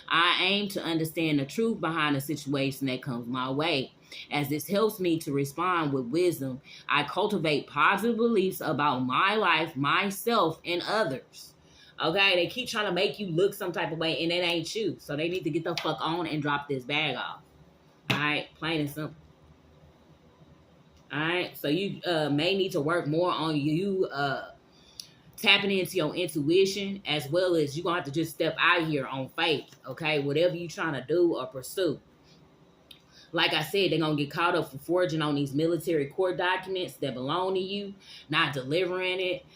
I aim to understand the truth behind the situation that comes my way. As this helps me to respond with wisdom, I cultivate positive beliefs about my life, myself, and others. Okay, they keep trying to make you look some type of way, and it ain't you. So they need to get the fuck on and drop this bag off. All right, plain and simple. All right, so you may need to work more on you tapping into your intuition, as well as you're going to have to just step out here on faith, okay? Whatever you're trying to do or pursue. Like I said, they're going to get caught up for forging on these military court documents that belong to you, not delivering it,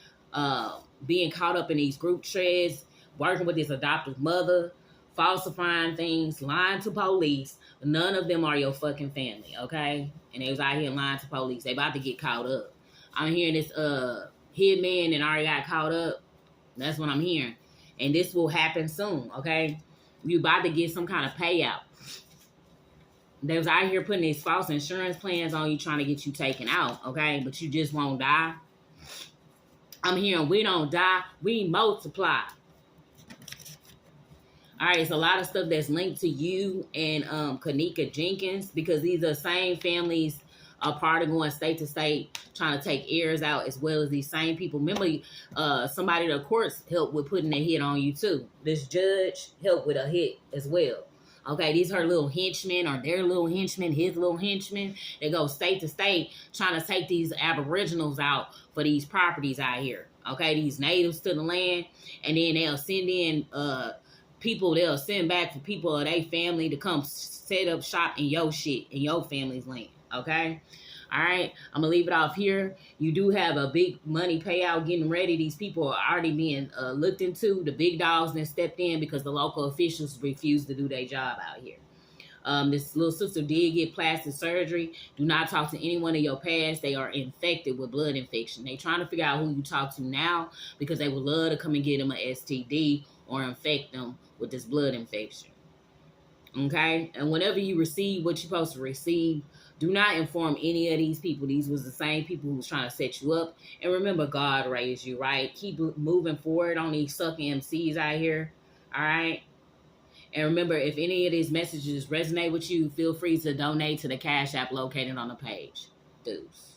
being caught up in these group threads, working with this adoptive mother, falsifying things, lying to police. None of them are your fucking family, okay? And they was out here lying to police. They about to get caught up. I'm hearing this Hitmen and already got caught up. That's what I'm hearing. And this will happen soon, okay? You about to get some kind of payout. They was out here putting these false insurance plans on you, trying to get you taken out, okay? But you just won't die. I'm hearing we don't die, we multiply. All right, it's a lot of stuff that's linked to you and Kanika Jenkins, because these are the same families a part of going state to state trying to take heirs out, as well as these same people. Remember, somebody at the courts helped with putting a hit on you too. This judge helped with a hit as well. Okay, these are her little henchmen, or their little henchmen, his little henchmen. They go state to state trying to take these aboriginals out for these properties out here. Okay, these natives to the land, and then they'll send in people. They'll send back for people of their family to come set up shop in your shit, in your family's land. Okay, all right, I'm gonna leave it off here. You do have a big money payout getting ready. These people are already being looked into. The big dogs then stepped in because the local officials refused to do their job out here. This little sister did get plastic surgery. Do not talk to anyone in your past. They are infected with blood infection. They trying to figure out who you talk to now, because they would love to come and get them an STD or infect them with this blood infection. Okay, and whenever you receive what you're supposed to receive, do not inform any of these people. These was the same people who was trying to set you up. And remember, God raised you, right? Keep moving forward on these sucking MCs out here, all right? And remember, if any of these messages resonate with you, feel free to donate to the Cash App located on the page. Deuce.